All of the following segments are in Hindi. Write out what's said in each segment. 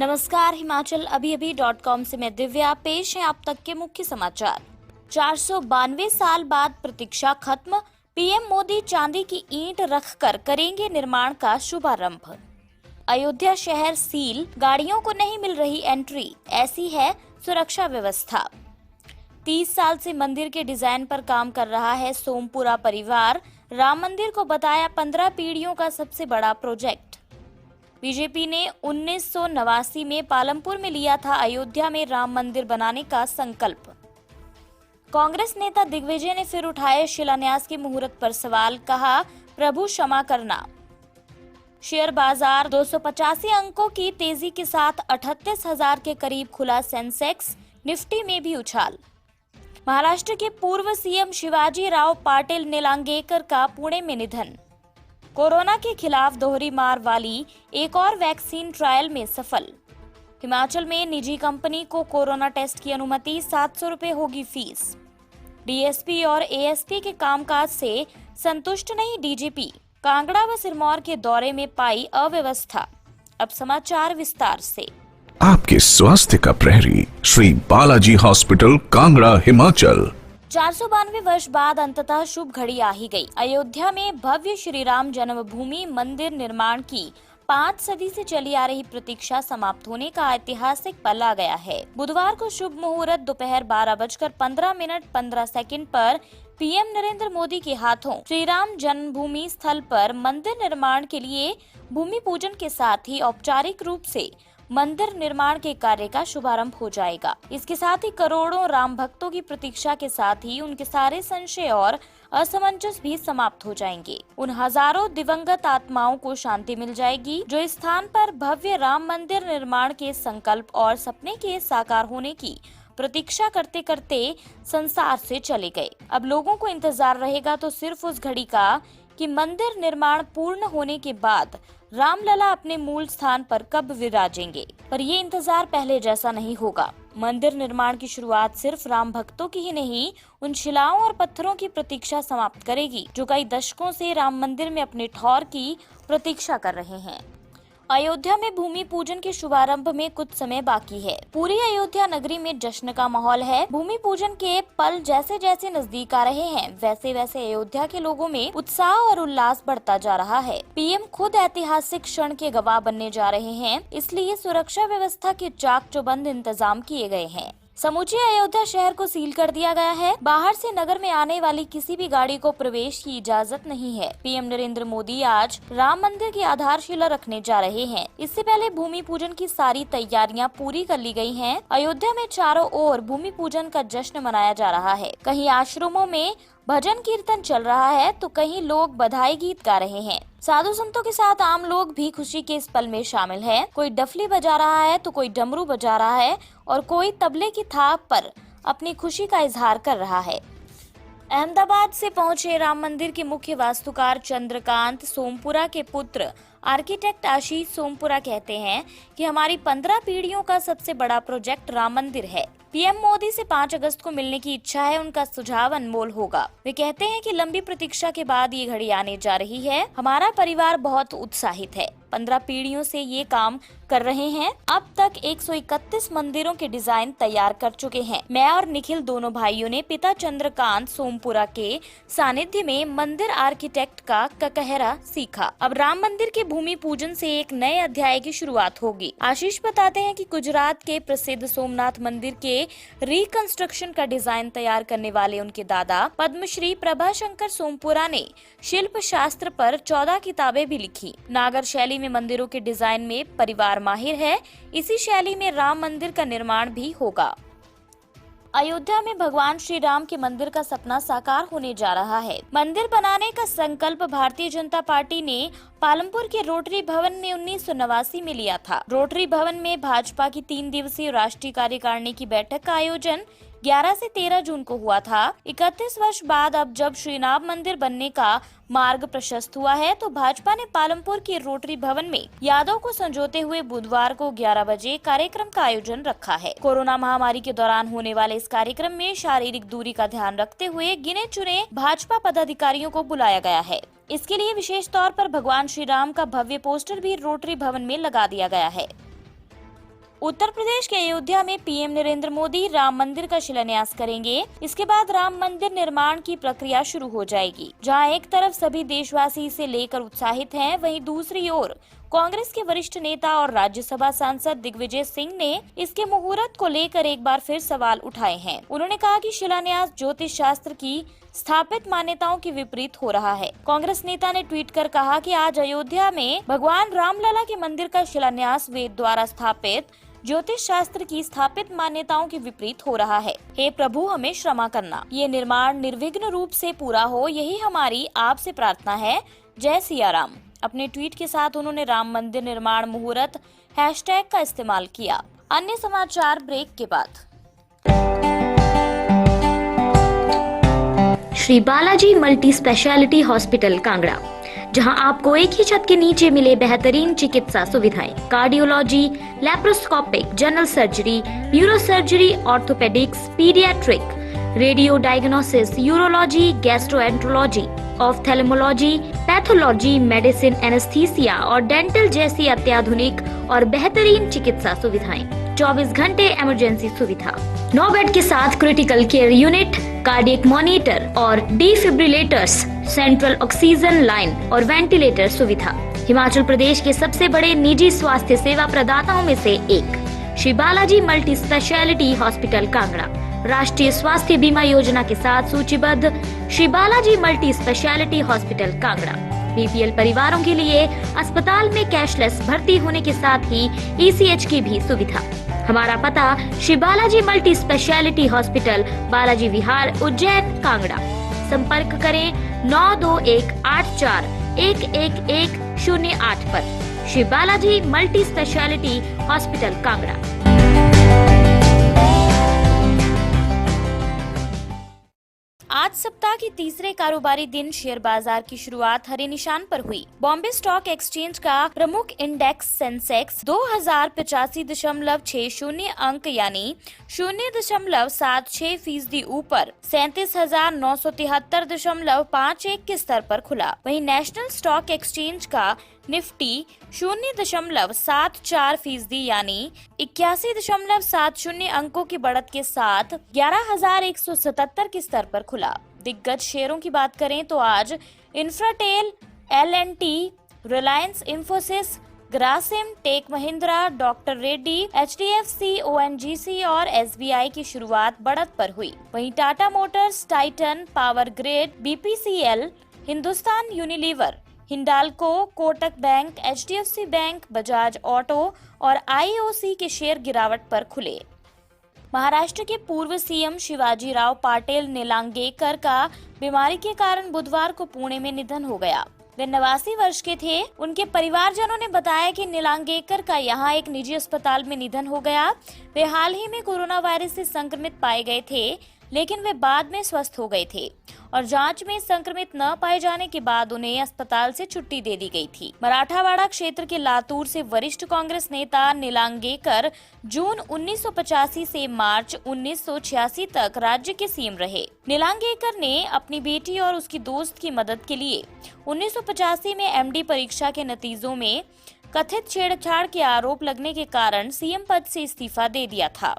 नमस्कार, हिमाचल अभी से मैं दिव्या। पेश है आप तक के मुख्य समाचार। 492 साल बाद प्रतीक्षा खत्म। पीएम मोदी चांदी की ईंट रखकर करेंगे निर्माण का शुभारंभ। अयोध्या शहर सील, गाड़ियों को नहीं मिल रही एंट्री, ऐसी है सुरक्षा व्यवस्था। 30 साल से मंदिर के डिजाइन पर काम कर रहा है सोमपुरा परिवार। राम मंदिर को बताया 15 पीढ़ियों का सबसे बड़ा प्रोजेक्ट। बीजेपी ने 1989 में पालमपुर में लिया था अयोध्या में राम मंदिर बनाने का संकल्प। कांग्रेस नेता दिग्विजय ने फिर उठाए शिलान्यास के मुहूर्त पर सवाल, कहा प्रभु क्षमा करना। शेयर बाजार 285 अंकों की तेजी के साथ 38,000 के करीब खुला सेंसेक्स। निफ्टी में भी उछाल। महाराष्ट्र के पूर्व सीएम शिवाजी राव पाटिल नीलांगेकर का पुणे में निधन। कोरोना के खिलाफ दोहरी मार वाली एक और वैक्सीन ट्रायल में सफल। हिमाचल में निजी कंपनी को कोरोना टेस्ट की अनुमति, 700 रुपए होगी फीस। डीएसपी और एएसपी के कामकाज से संतुष्ट नहीं डीजीपी। कांगड़ा व सिरमौर के दौरे में पाई अव्यवस्था। अब समाचार विस्तार से। आपके स्वास्थ्य का प्रहरी श्री बालाजी हॉस्पिटल, कांगड़ा, हिमाचल। 492 वर्ष बाद अंततः शुभ घड़ी आ ही गई। अयोध्या में भव्य श्री राम जन्मभूमि मंदिर निर्माण की 5 सदी से चली आ रही प्रतीक्षा समाप्त होने का ऐतिहासिक पल आ गया है। बुधवार को शुभ मुहूर्त दोपहर 12:15 पर पीएम नरेंद्र मोदी के हाथों श्री राम जन्मभूमि स्थल पर मंदिर निर्माण के लिए भूमि पूजन के साथ ही औपचारिक रूप से मंदिर निर्माण के कार्य का शुभारंभ हो जाएगा। इसके साथ ही करोड़ों राम भक्तों की प्रतीक्षा के साथ ही उनके सारे संशय और असमंजस भी समाप्त हो जाएंगे। उन हजारों दिवंगत आत्माओं को शांति मिल जाएगी जो इस स्थान पर भव्य राम मंदिर निर्माण के संकल्प और सपने के साकार होने की प्रतीक्षा करते करते संसार से चले गए। अब लोगों को इंतजार रहेगा तो सिर्फ उस घड़ी का कि मंदिर निर्माण पूर्ण होने के बाद रामलला अपने मूल स्थान पर कब विराजेंगे। पर ये इंतजार पहले जैसा नहीं होगा। मंदिर निर्माण की शुरुआत सिर्फ राम भक्तों की ही नहीं, उन शिलाओं और पत्थरों की प्रतीक्षा समाप्त करेगी जो कई दशकों से राम मंदिर में अपने ठौर की प्रतीक्षा कर रहे हैं। अयोध्या में भूमि पूजन के शुभारंभ में कुछ समय बाकी है। पूरी अयोध्या नगरी में जश्न का माहौल है। भूमि पूजन के पल जैसे जैसे नजदीक आ रहे हैं, वैसे वैसे अयोध्या के लोगों में उत्साह और उल्लास बढ़ता जा रहा है। पीएम खुद ऐतिहासिक क्षण के गवाह बनने जा रहे हैं, इसलिए सुरक्षा व्यवस्था के चाक चौबंद इंतजाम किए गए हैं। समूचे अयोध्या शहर को सील कर दिया गया है। बाहर से नगर में आने वाली किसी भी गाड़ी को प्रवेश की इजाजत नहीं है। पीएम नरेंद्र मोदी आज राम मंदिर की आधारशिला रखने जा रहे हैं। इससे पहले भूमि पूजन की सारी तैयारियां पूरी कर ली गई हैं। अयोध्या में चारों ओर भूमि पूजन का जश्न मनाया जा रहा है। कहीं आश्रमों में भजन कीर्तन चल रहा है तो कहीं लोग बधाई गीत गा रहे हैं। साधु संतों के साथ आम लोग भी खुशी के इस पल में शामिल है। कोई डफली बजा रहा है तो कोई डमरू बजा रहा है और कोई तबले की थाप पर अपनी खुशी का इजहार कर रहा है। अहमदाबाद से पहुंचे राम मंदिर के मुख्य वास्तुकार चंद्रकांत सोमपुरा के पुत्र आर्किटेक्ट आशीष सोमपुरा कहते हैं कि हमारी 15 पीढ़ियों का सबसे बड़ा प्रोजेक्ट राम मंदिर है। पीएम मोदी से 5 अगस्त को मिलने की इच्छा है। उनका सुझाव अनमोल होगा। वे कहते हैं कि लंबी प्रतीक्षा के बाद ये घड़ी आने जा रही है। हमारा परिवार बहुत उत्साहित है। 15 पीढ़ियों से ये काम कर रहे हैं। अब तक 131 मंदिरों के डिजाइन तैयार कर चुके हैं। मैं और निखिल दोनों भाइयों ने पिता चंद्रकांत सोमपुरा के सानिध्य में मंदिर आर्किटेक्ट का ककहरा सीखा। अब राम मंदिर के भूमि पूजन से एक नए अध्याय की शुरुआत होगी। आशीष बताते हैं कि गुजरात के प्रसिद्ध सोमनाथ मंदिर के रिकंस्ट्रक्शन का डिजाइन तैयार करने वाले उनके दादा पद्मश्री प्रभाशंकर सोमपुरा ने शिल्प शास्त्र पर 14 किताबें भी लिखी। नागर शैली में मंदिरों के डिजाइन में परिवार माहिर है। इसी शैली में राम मंदिर का निर्माण भी होगा। अयोध्या में भगवान श्री राम के मंदिर का सपना साकार होने जा रहा है। मंदिर बनाने का संकल्प भारतीय जनता पार्टी ने पालमपुर के रोटरी भवन में 1989 में लिया था। रोटरी भवन में भाजपा की 3 दिवसीय राष्ट्रीय कार्यकारिणी की बैठक का आयोजन 11 से 13 जून को हुआ था। 31 वर्ष बाद अब जब श्री राम मंदिर बनने का मार्ग प्रशस्त हुआ है तो भाजपा ने पालमपुर के रोटरी भवन में यादों को संजोते हुए बुधवार को 11 बजे कार्यक्रम का आयोजन रखा है। कोरोना महामारी के दौरान होने वाले इस कार्यक्रम में शारीरिक दूरी का ध्यान रखते हुए गिने चुने भाजपा पदाधिकारियों को बुलाया गया है। इसके लिए विशेष तौर पर भगवान श्री राम का भव्य पोस्टर भी रोटरी भवन में लगा दिया गया है। उत्तर प्रदेश के अयोध्या में पीएम नरेंद्र मोदी राम मंदिर का शिलान्यास करेंगे। इसके बाद राम मंदिर निर्माण की प्रक्रिया शुरू हो जाएगी। जहां एक तरफ सभी देशवासी इसे लेकर उत्साहित हैं, वहीं दूसरी ओर कांग्रेस के वरिष्ठ नेता और राज्यसभा सांसद दिग्विजय सिंह ने इसके मुहूर्त को लेकर एक बार फिर सवाल उठाए हैं। उन्होंने कहा कि शिलान्यास ज्योतिष शास्त्र की स्थापित मान्यताओं के विपरीत हो रहा है। कांग्रेस नेता ने ट्वीट कर कहा कि आज अयोध्या में भगवान रामलला के मंदिर का शिलान्यास वेद द्वारा स्थापित ज्योतिष शास्त्र की स्थापित मान्यताओं के विपरीत हो रहा है। हे प्रभु, हमें क्षमा करना। ये निर्माण निर्विघ्न रूप से पूरा हो, यही हमारी आपसे प्रार्थना है। जय सिया राम। अपने ट्वीट के साथ उन्होंने राम मंदिर निर्माण मुहूर्त हैशटैग का इस्तेमाल किया। अन्य समाचार ब्रेक के बाद। Shri Balaji multi speciality hospital Kangra, जहां आपको एक ही छत के नीचे मिले बेहतरीन चिकित्सा सुविधाएं, cardiology, laparoscopic, general surgery, neuro surgery, orthopaedics, paediatric, radio diagnosis, urology, gastroenterology, ophthalmology, pathology, medicine, anaesthesia और डेंटल जैसी अत्याधुनिक और बेहतरीन चिकित्सा सुविधाएं, 24 घंटे इमरजेंसी सुविधा, 9 बेड के साथ critical care unit, cardiac monitor और डिफिब्रिलेटर्स, सेंट्रल ऑक्सीजन लाइन और वेंटिलेटर सुविधा। हिमाचल प्रदेश के सबसे बड़े निजी स्वास्थ्य सेवा प्रदाताओं में से एक Shri Balaji multi speciality hospital Kangra राष्ट्रीय स्वास्थ्य बीमा योजना के साथ सूचीबद्ध Shri Balaji multi speciality hospital Kangra BPL परिवारों के लिए अस्पताल में कैशलेस भर्ती होने के साथ ही ईसीएच की भी सुविधा। हमारा पता Shri Balaji multi speciality hospital, Balaji Vihar, Ujjain, Kangra. संपर्क करें 9218411108 पर। Shri Balaji multi speciality hospital Kangra. आज सप्ताह के तीसरे कारोबारी दिन शेयर बाजार की शुरुआत हरे निशान पर हुई। बॉम्बे स्टॉक एक्सचेंज का प्रमुख इंडेक्स सेंसेक्स 2085.60 अंक यानी 0.76% ऊपर 37,973.51 के स्तर पर खुला। वहीं नेशनल स्टॉक एक्सचेंज का निफ्टी 0.74% यानी 81.70 अंकों की बढ़त के साथ 11,177 के स्तर पर खुला। दिग्गज शेयरों की बात करें तो आज Infratel, L and T, Reliance Infosys, Grasim, Tech Mahindra, doctor Reddy, HDFC, ONGC और एसबीआई की शुरुआत बढ़त पर हुई। वहीं Tata Motors, Titan, Power Grid, BPCL, Hindustan Unilever, Hindalco, Kotak bank, HDFC bank, Bajaj auto और आईओसी के शेयर गिरावट पर खुले। महाराष्ट्र के पूर्व सीएम शिवाजी राव पाटिल निलांगेकर का बीमारी के कारण बुधवार को पुणे में निधन हो गया। वे 89 वर्ष के थे। उनके परिवारजनों ने बताया कि निलांगेकर का यहां एक निजी अस्पताल में निधन हो गया। वे हाल ही में कोरोना वायरस से संक्रमित पाए गए थे, लेकिन वे बाद में स्वस्थ हो गए थे और जांच में संक्रमित न पाए जाने के बाद उन्हें अस्पताल से छुट्टी दे दी गई थी। मराठावाड़ा क्षेत्र के लातूर से वरिष्ठ कांग्रेस नेता निलांगेकर जून 1985 से मार्च 1986 तक राज्य के सीएम रहे। निलांगेकर ने अपनी बेटी और उसकी दोस्त की मदद के लिए 1985 में एमडी परीक्षा के नतीजों में कथित छेड़छाड़ के आरोप लगने के कारण सीएम पद से इस्तीफा दे दिया था।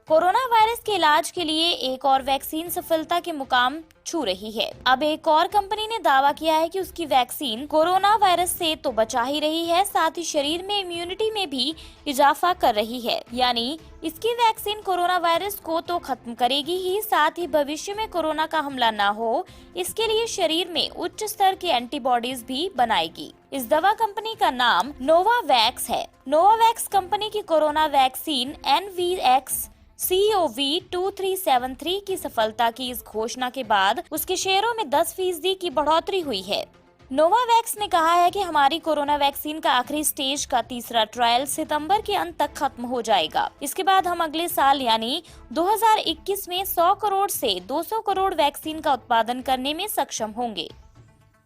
कोरोना वायरस के इलाज के लिए एक और वैक्सीन सफलता के मुकाम छू रही है। अब एक और कंपनी ने दावा किया है कि उसकी वैक्सीन कोरोना वायरस से तो बचा ही रही है, साथ ही शरीर में इम्यूनिटी में भी इजाफा कर रही है। यानी इसकी वैक्सीन कोरोना वायरस को तो खत्म करेगी ही, साथ ही भविष्य में कोरोना का हमला न हो इसके लिए शरीर में उच्च स्तर की एंटीबॉडीज भी बनाएगी। इस दवा कंपनी का नाम नोवावैक्स है। नोवावैक्स कंपनी की कोरोना वैक्सीन NVX-CoV2373 की सफलता की इस घोषणा के बाद उसके शेयरों में 10% की बढ़ोतरी हुई है। नोवावैक्स ने कहा है कि हमारी कोरोना वैक्सीन का आखिरी स्टेज का तीसरा ट्रायल सितंबर के अंत तक खत्म हो जाएगा। इसके बाद हम अगले साल यानी 2021 में 100 करोड़ से 200 करोड़ वैक्सीन का उत्पादन करने में सक्षम होंगे।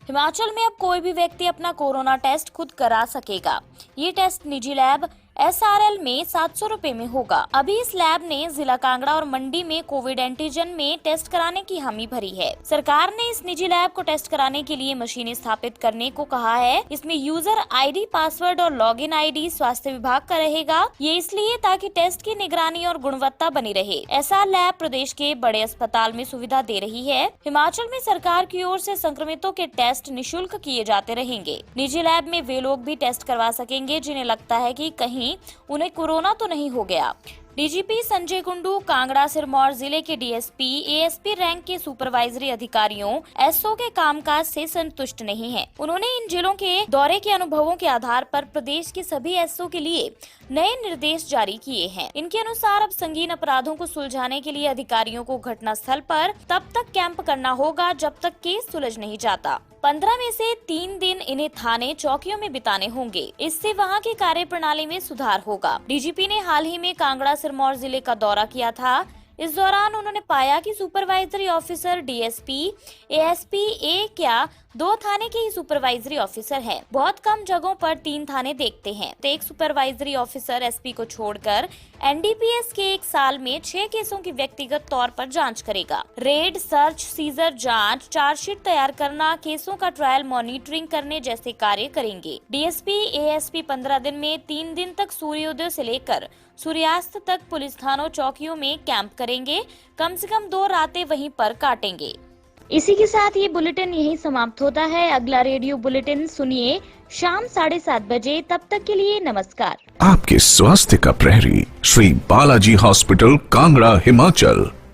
हिमाचल में अब कोई भी व्यक्ति अपना कोरोना टेस्ट खुद करा सकेगा। ये टेस्ट निजी लैब, SRL में 700 रुपए में होगा। अभी इस लैब ने जिला कांगड़ा और मंडी में कोविड एंटीजन में टेस्ट कराने की हामी भरी है। सरकार ने इस निजी लैब को टेस्ट कराने के लिए मशीनें स्थापित करने को कहा है। इसमें यूजर ID, पासवर्ड और लॉगिन ID स्वास्थ्य विभाग का रहेगा। ये इसलिए ताकि टेस्ट की निगरानी और गुणवत्ता बनी रहे। SR लैब प्रदेश के बड़े अस्पताल में सुविधा दे रही है। हिमाचल में सरकार की ओर से संक्रमितों के टेस्ट निशुल्क किए जाते रहेंगे। निजी लैब में वे लोग भी टेस्ट करवा सकेंगे जिन्हें लगता है कि कहीं उन्हें कोरोना तो नहीं हो गया। DGP संजय कुंडू कांगड़ा सिरमौर जिले के DSP, ASP रैंक के सुपरवाइजरी अधिकारियों SO के कामकाज से संतुष्ट नहीं हैं। उन्होंने इन जिलों के दौरे के अनुभवों के आधार पर प्रदेश के सभी SO के लिए नए निर्देश जारी किए हैं। इनके अनुसार अब संगीन अपराधों को सुलझाने के लिए अधिकारियों को घटना स्थल पर तब तक कैंप करना होगा जब तक केस सुलझ नहीं जाता। 15 में से 3 दिन इन्हें थाने चौकियों में बिताने होंगे। इससे वहां की कार्य प्रणाली में सुधार होगा। DGP ने हाल ही में कांगड़ा सिरमौर जिले का दौरा किया था। इस दौरान उन्होंने पाया कि सुपरवाइजरी ऑफिसर DSP, ASP एक या 2 थाने के ही सुपरवाइजरी ऑफिसर हैं। बहुत कम जगहों पर 3 थाने देखते हैं। तो एक सुपरवाइजरी ऑफिसर SP को छोड़कर NDPS के 1 साल में 6 केसों की व्यक्तिगत तौर पर जांच करेगा। रेड, सर्च, सीजर जांच, चार्जशीट तैयार करना, केसों का ट्रायल मॉनिटरिंग करने जैसे कार्य करेंगे। DSP, ASP 15 दिन में 3 दिन तक सूर्योदय से लेकर सूर्यास्त तक पुलिस थानों चौकियों में कैंप करेंगे। कम से कम 2 रातें वहीं पर काटेंगे। इसी के साथ ये बुलेटिन यहीं समाप्त होता है। अगला रेडियो बुलेटिन सुनिए शाम 7:30 बजे। तब तक के लिए नमस्कार। आपके स्वास्थ्य का प्रहरी श्री बालाजी हॉस्पिटल, कांगड़ा, हिमाचल।